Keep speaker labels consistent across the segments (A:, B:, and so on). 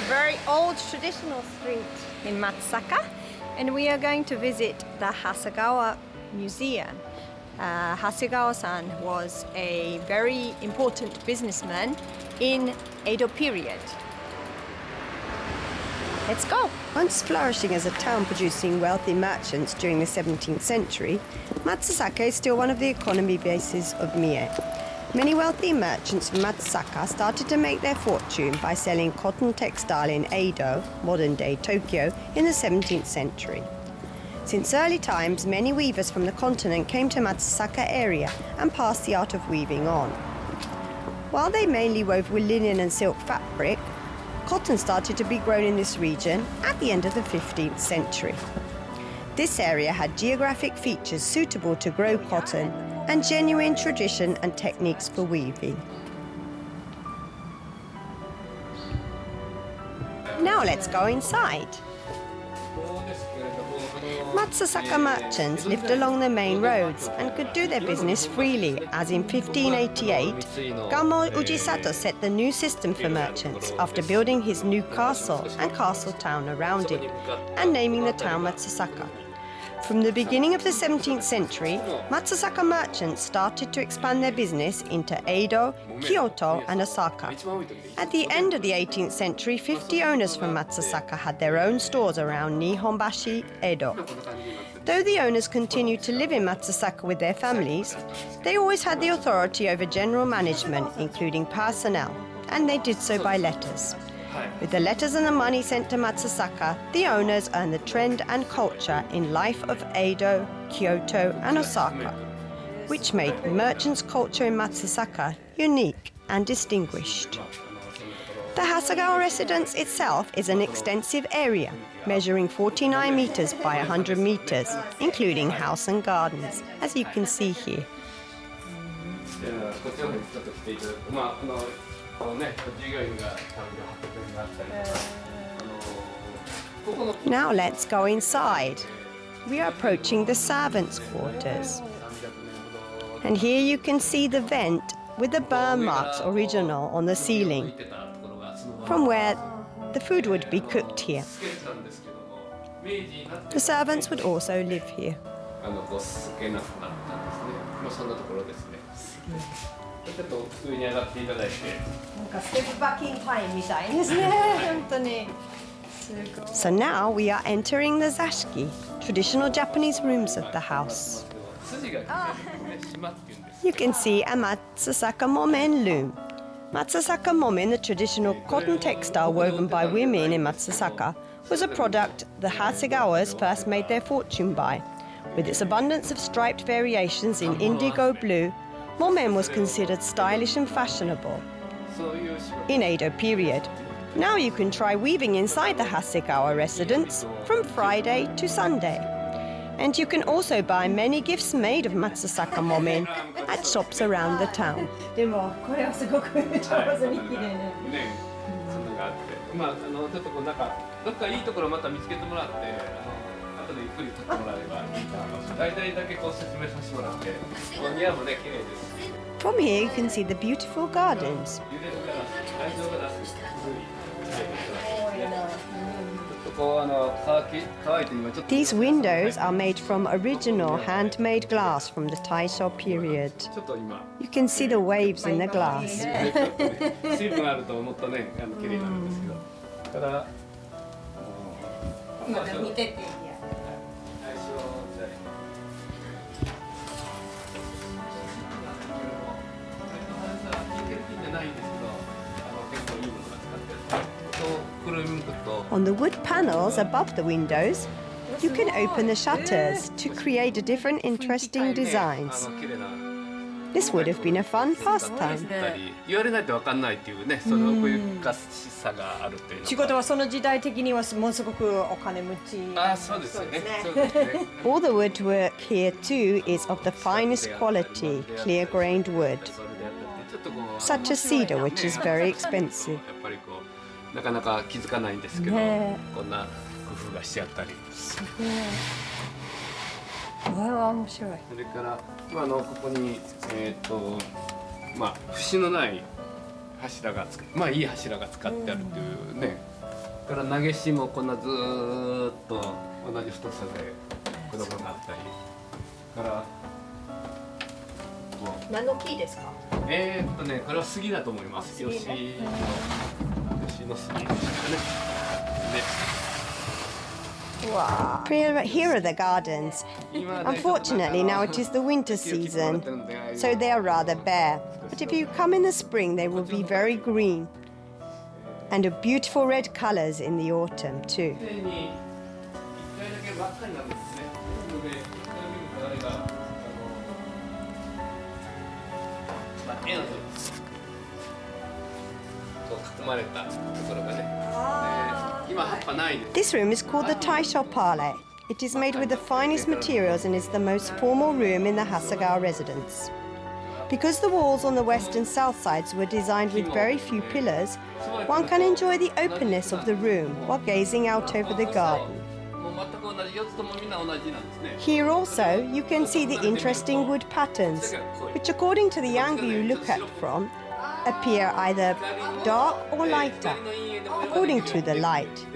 A: very old traditional street in Matsusaka, and we are going to visit the Hasegawa Museum. Hasegawa-san was a very important businessman in Edo period. Let's go!
B: Once flourishing as a town producing wealthy merchants during the 17th century, Matsusaka is still one of the economy bases of Mie. Many wealthy merchants from Matsusaka started to make their fortune by selling cotton textile in Edo, modern-day Tokyo, in the 17th century. Since early times, many weavers from the continent came to Matsusaka area and passed the art of weaving on. While they mainly wove with linen and silk fabric, cotton started to be grown in this region at the end of the 15th century. This area had geographic features suitable to grow cotton and genuine tradition and techniques for weaving. Now let's go inside. Matsusaka merchants lived along the main roads and could do their business freely, as in 1588, Gammo Ujisato set the new system for merchants after building his new castle and castle town around it, and naming the town Matsusaka. From the beginning of the 17th century, Matsusaka merchants started to expand their business into Edo, Kyoto and Osaka. At the end of the 18th century, 50 owners from Matsusaka had their own stores around Nihonbashi, Edo. Though the owners continued to live in Matsusaka with their families, they always had the authority over general management, including personnel, and they did so by letters. With the letters and the money sent to Matsusaka, the owners earned the trend and culture in life of Edo, Kyoto and Osaka, which made merchants' culture in Matsusaka unique and distinguished. The Hasegawa residence itself is an extensive area, measuring 49 meters by 100 meters, including house and gardens, as you can see here. Now let's go inside. We are approaching the servants' quarters. And here you can see the vent with the burn marks original on the ceiling, from where the food would be cooked here. The servants would also live here. So now we are entering the zashiki, traditional Japanese rooms of the house. You can see a Matsusaka momen loom. Matsusaka momen, the traditional cotton textile woven by women in Matsusaka, was a product the Hasegawas first made their fortune by. With its abundance of striped variations in indigo blue, momen was considered stylish and fashionable in Edo period. Now you can try weaving inside the Hasegawa residence from Friday to Sunday. And you can also buy many gifts made of Matsusaka momen at shops around the town. From here you can see the beautiful gardens. These windows are made from original handmade glass from the Taisho period. You can see the waves in the glass. On the wood panels above the windows, you can open the shutters to create different interesting designs. This would have been a fun pastime.
A: 仕事はその時代的にはものすごくお金持ち。
C: そうですね。
B: All the woodwork here too is of the finest quality, clear-grained wood, such as cedar, which is very expensive.
C: なかなか気づかないんですけど、こんな工夫がしてあったり。
A: これは面白い。
C: それからここに節のない柱がまあいい柱が使ってあるというね。だから投げ石もこんなずーっと同じ太さで子供があったり。だから
A: 何の木ですか？
C: これは杉だと思います。吉の杉ですね。
A: Wow.
B: Here are the gardens. Unfortunately, now it is the winter season, so they are rather bare. But if you come in the spring, they will be very green. And of beautiful red colors in the autumn, too. This room is called the Taisho Parlor. It is made with the finest materials and is the most formal room in the Hasegawa residence. Because the walls on the west and south sides were designed with very few pillars, one can enjoy the openness of the room while gazing out over the garden. Here also you can see the interesting wood patterns, which according to the angle you look at from, appear either dark or lighter, according to the light.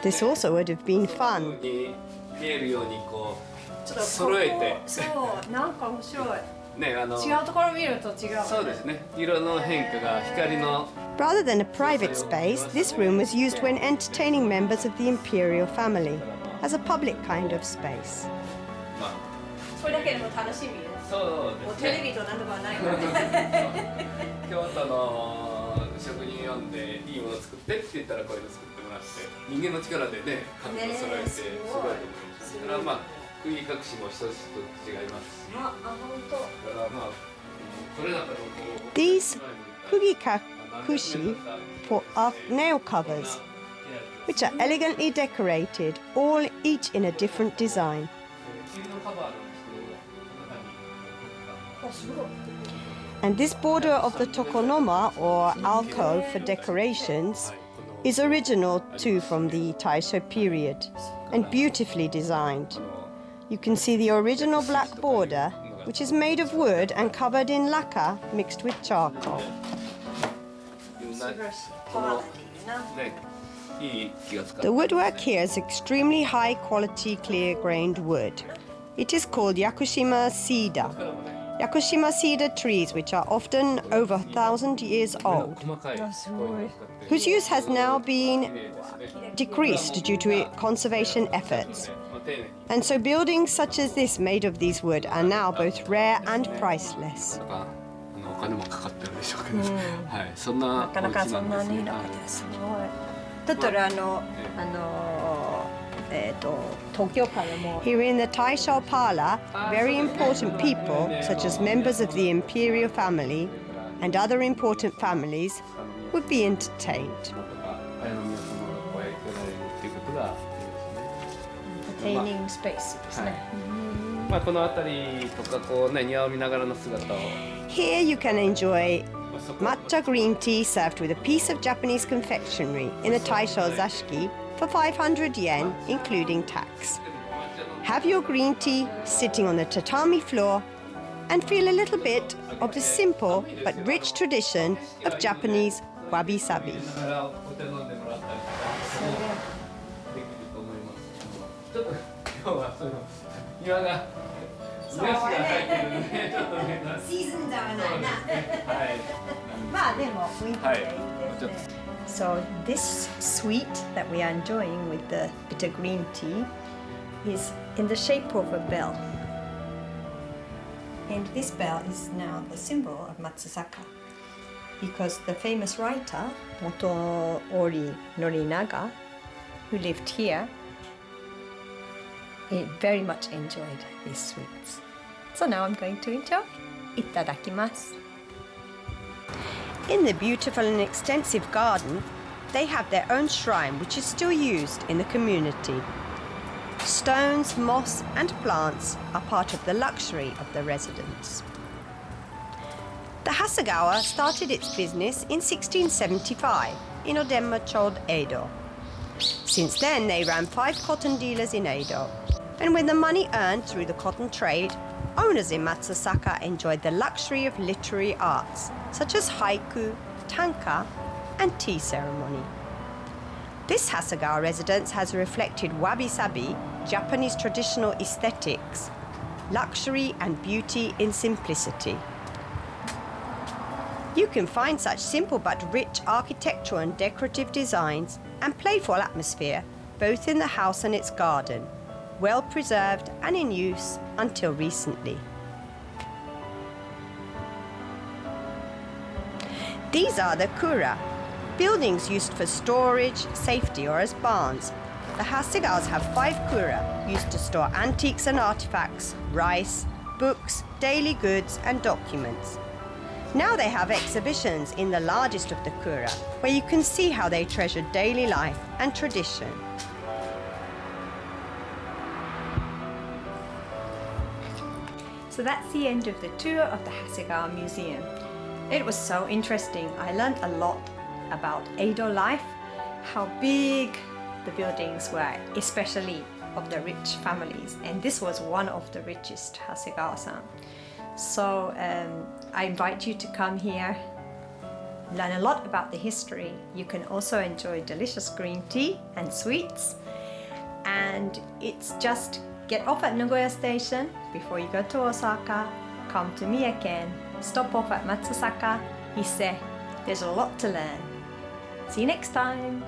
B: This also would have been fun. Rather than a private space, this room was used when entertaining members of the imperial family, as a public kind of space.
A: これだけでも楽しみです。もうテレビとなんとかはないからね。
C: 京都の職人呼んでいいもの作ってって言ったらこういうの作ってもらって、人間の力でね、角度揃えてすごいと思います。だからまあ釘隠しも一つ一つ違いますし。本当。だからまあこれだったらこう。
B: These kugikakushi for nail covers, which are elegantly decorated, all each in a different design. And this border of the tokonoma, or alcove for decorations, is original too from the Taisho period and beautifully designed. You can see the original black border, which is made of wood and covered in lacquer mixed with charcoal. The woodwork here is extremely high quality clear-grained wood. It is called Yakushima cedar. Yakushima cedar trees, which are often over 1,000 years old, whose use has now been decreased due to conservation efforts. And so buildings such as this made of these wood are now both rare and priceless.
A: なかなかそんなになかったです。すごい。だったら
B: Here in the Taisho Parlor, very important people, such as members of the imperial family and other important families, would be entertained.
A: Entertaining space ですね。
C: まあこの辺りとかこうね庭を見ながらの姿を。
B: Here you can enjoy matcha green tea served with a piece of Japanese confectionery in a Taisho zashiki for 500 yen, including tax. Have your green tea sitting on the tatami floor and feel a little bit of the simple but rich tradition of Japanese wabi-sabi.
A: So this sweet that we are enjoying with the bitter green tea is in the shape of a bell. And this bell is now the symbol of Matsusaka, because the famous writer Motoori Norinaga, who lived here, he very much enjoyed these sweets. So now I'm going to enjoy. Itadakimasu.
B: In the beautiful and extensive garden, they have their own shrine which is still used in the community. Stones, moss and plants are part of the luxury of the residents. The Hasegawa started its business in 1675 in Odenma-cho, Edo. Since then, they ran 5 cotton dealers in Edo, and with the money earned through the cotton trade, owners in Matsusaka enjoyed the luxury of literary arts, such as haiku, tanka, and tea ceremony. This Hasegawa residence has reflected wabi-sabi, Japanese traditional aesthetics, luxury and beauty in simplicity. You can find such simple but rich architectural and decorative designs and playful atmosphere both in the house and its garden, well preserved and in use until recently. These are the kura, buildings used for storage, safety or as barns. The Hasegawas have 5 kura used to store antiques and artifacts, rice, books, daily goods and documents. Now they have exhibitions in the largest of the kura, where you can see how they treasure daily life and tradition.
A: So that's the end of the tour of the Hasegawa Museum. It was so interesting. I learned a lot about Edo life, how big the buildings were, especially of the rich families. And this was one of the richest, Hasegawa-san. So I invite you to come here, learn a lot about the history. You can also enjoy delicious green tea and sweets. And it's just get off at Nagoya Station before you go to Osaka, come to Miyake, stop off at Matsusaka, Ise. There's a lot to learn. See you next time!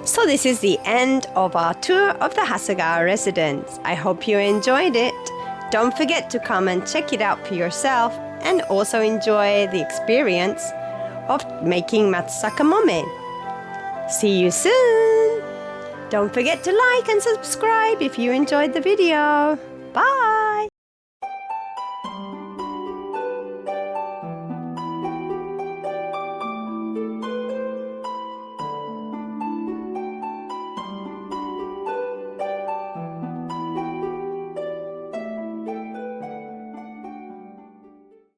B: So this is the end of our tour of the Hasegawa residence. I hope you enjoyed it. Don't forget to come and check it out for yourself and also enjoy the experience of making Matsusaka Momen. See you soon! Don't forget to like and subscribe if you enjoyed the video. Bye!